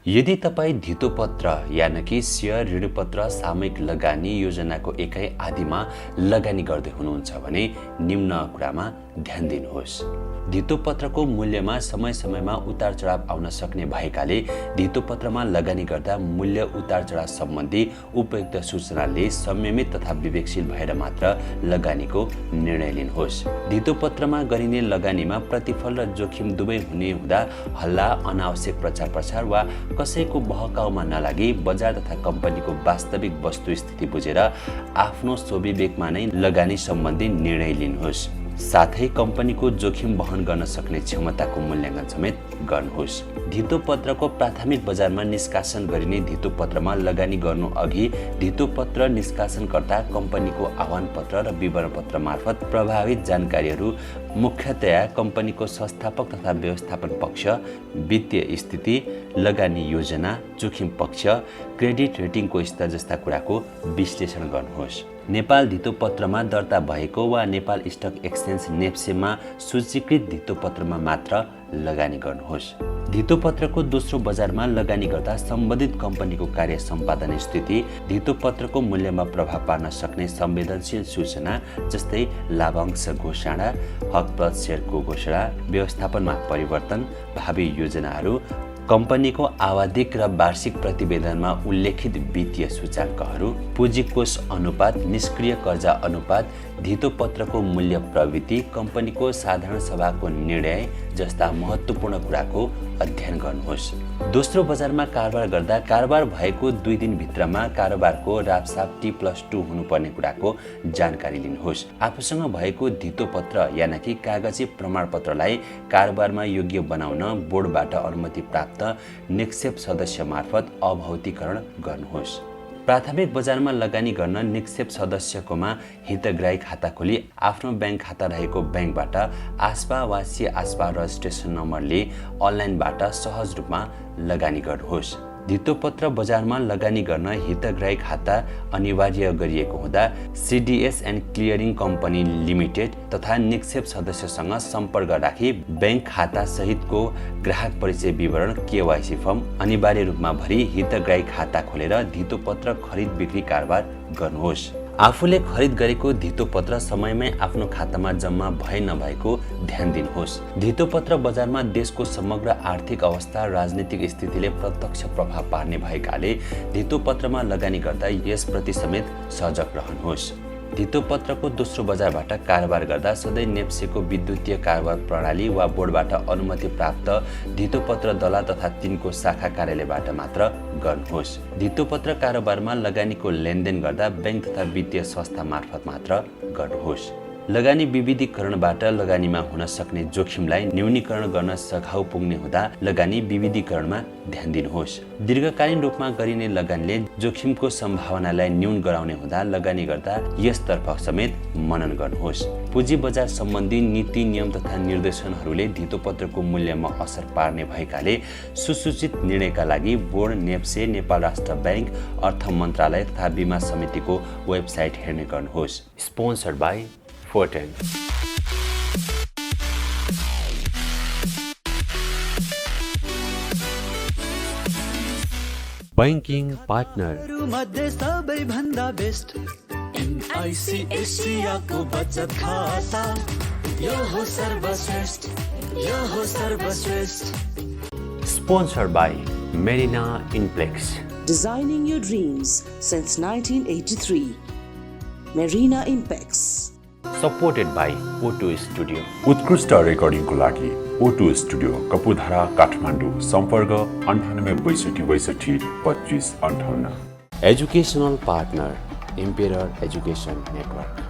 यदि तपाईँ धितोपत्र यानि कि सेयर ऋणपत्र सामूहिक लगानी योजनाको एकै आदिमा लगानी गर्दै हुनुहुन्छ भने निम्न कुरामा ध्यान दिनुहोस्। धितोपत्रको मूल्यमा समय समयमा उतार चढाव आउन सक्ने भएकाले धितोपत्रमा लगानी गर्दा मूल्य उतार चढाव सम्बन्धी उपयुक्त सूचनाले संयमित तथा विवेकशील भएर मात्र लगानीको निर्णय लिनुहोस्। धितोपत्रमा गरिने लगानीमा प्रतिफल र जोखिम दुवै हुने हुँदा हल्ला, अनावश्यक प्रचार प्रसार वा कसैको बहकाउमा नलागी बजार तथा कम्पनीको वास्तविक वस्तुस्थिति बुझेर आफ्नो स्वविवेकमा नै लगानी सम्बन्धी निर्णय लिनुहोस्। साथै कम्पनीको जोखिम वहन गर्न सक्ने क्षमताको मूल्याङ्कन समेत गर्नुहोस्। धितोपत्रको प्राथमिक बजारमा निष्कासन गरिने धितोपत्रमा लगानी गर्नु अघि धितोपत्र निष्कासनकर्ता कम्पनीको आह्वान पत्र र विवरण पत्र मार्फत प्रभावित जानकारीहरू मुख्यतया कम्पनीको संस्थापक तथा व्यवस्थापन पक्ष, वित्तीय स्थिति, लगानी योजना, जोखिम पक्ष, क्रेडिट रेटिङको स्तर जस्ता कुराको विश्लेषण गर्नुहोस्। नेपाल धितोपत्रमा दर्ता भएको वा नेपाल स्टक एक्सचेन्ज नेप्सेमा सूचीकृत धितोपत्रमा मात्र लगानी गर्नुहोस्। धितोपत्रको दोस्रो बजारमा लगानी गर्दा सम्बन्धित कम्पनीको कार्य सम्पादन स्थिति, धितोपत्रको मूल्यमा प्रभाव पार्न सक्ने संवेदनशील सूचना जस्तै लाभांश घोषणा, हक सेयरको घोषणा, व्यवस्थापनमा परिवर्तन, भावी योजनाहरू, कम्पनीको आवधिक र वार्षिक प्रतिवेदनमा उल्लेखित वित्तीय सूचाङ्कहरू, पुँजीकोष अनुपात, निष्क्रिय कर्जा अनुपात, धितोपत्रको मूल्य प्रवृत्ति, कम्पनीको साधारण सभाको निर्णय जस्ता महत्त्वपूर्ण कुराको अध्ययन गर्नुहोस्। दोस्रो बजारमा कारोबार गर्दा कारोबार भएको 2 दिनभित्रमा कारोबारको रापसाप T+2 हुनुपर्ने कुराको जानकारी लिनुहोस्। आफूसँग भएको धितोपत्र यानि कि कागजी प्रमाणपत्रलाई कारोबारमा योग्य बनाउन बोर्डबाट अनुमति प्राप्त निक्षेप सदस्य मार्फत अभौतिकरण गर्नुहोस्। प्राथमिक बजारमा लगानी गर्न निक्षेप सदस्यकोमा हितग्राही खाता खोली आफ्नो ब्याङ्क खाता रहेको ब्याङ्कबाट आस्पा वा आस्पा रजिस्ट्रेसन नम्बरले अनलाइनबाट सहज रूपमा लगानी गर्नुहोस्। धितोपत्र बजारमा लगानी गर्न हितग्राही खाता अनिवार्य गरिएको हुँदा CDS and clearing company limited तथा निक्षेप सदस्यसँग सम्पर्क राखी ब्याङ्क खाता सहितको ग्राहक परिचय विवरण KYC फर्म अनिवार्य रूपमा भरी हितग्राही खाता खोलेर धितोपत्र खरिद बिक्री कारोबार गर्नुहोस्। आफूले खरिद गरेको धितोपत्र समयमै आफ्नो खातामा जम्मा भए नभएको ध्यान दिनुहोस्। धितोपत्र बजारमा देशको समग्र आर्थिक अवस्था, राजनीतिक स्थितिले प्रत्यक्ष प्रभाव पार्ने भएकाले धितोपत्रमा लगानी गर्दा यसप्रति समेत सजग रहनुहोस्। धितोपत्रको दोस्रो बजारबाट कारोबार गर्दा सधैँ नेप्सेको विद्युतीय कारोबार प्रणाली वा बोर्डबाट अनुमति प्राप्त धितोपत्र दलाल तथा तिनको शाखा कार्यालयबाट मात्र गर्नुहोस्। धितोपत्र कारोबारमा लगानीको लेनदेन गर्दा ब्याङ्क तथा वित्तीय संस्था मार्फत मात्र गर्नुहोस्। लगानी विविधीकरणबाट लगानीमा हुन सक्ने जोखिमलाई न्यूनीकरण गर्न सघाउ पुग्ने हुँदा लगानी विविधीकरणमा ध्यान दिनुहोस्। दीर्घकालीन रूपमा गरिने लगानीले जोखिमको सम्भावनालाई न्यून गराउने हुँदा लगानी गर्दा यसतर्फ समेत मनन गर्नुहोस्। पुँजी बजार सम्बन्धी नीति, नियम तथा निर्देशनहरूले धितोपत्रको मूल्यमा असर पार्ने भएकाले सुसूचित निर्णयका लागि बोर्ड, नेप्से, नेपाल राष्ट्र ब्याङ्क, अर्थ मन्त्रालय तथा बीमा समितिको वेबसाइट हेर्ने गर्नुहोस्। Sponsored by Forten. Banking partner. मध्ये सबैभन्दा बेस्ट NIC एसियाको बचत खाता, यो हो सर्वश्रेष्ठ, यो हो सर्वश्रेष्ठ। Sponsored by Marina Inplex. Designing your dreams since 1983. Marina Impex. Supported by O2 Studio. उत्कृष्ट रेकर्डिङको लागि O2 स्टुडियो, कपुधारा, काठमाडौँ। सम्पर्क 98 62 25 58। Educational partner, Emperor Education Network.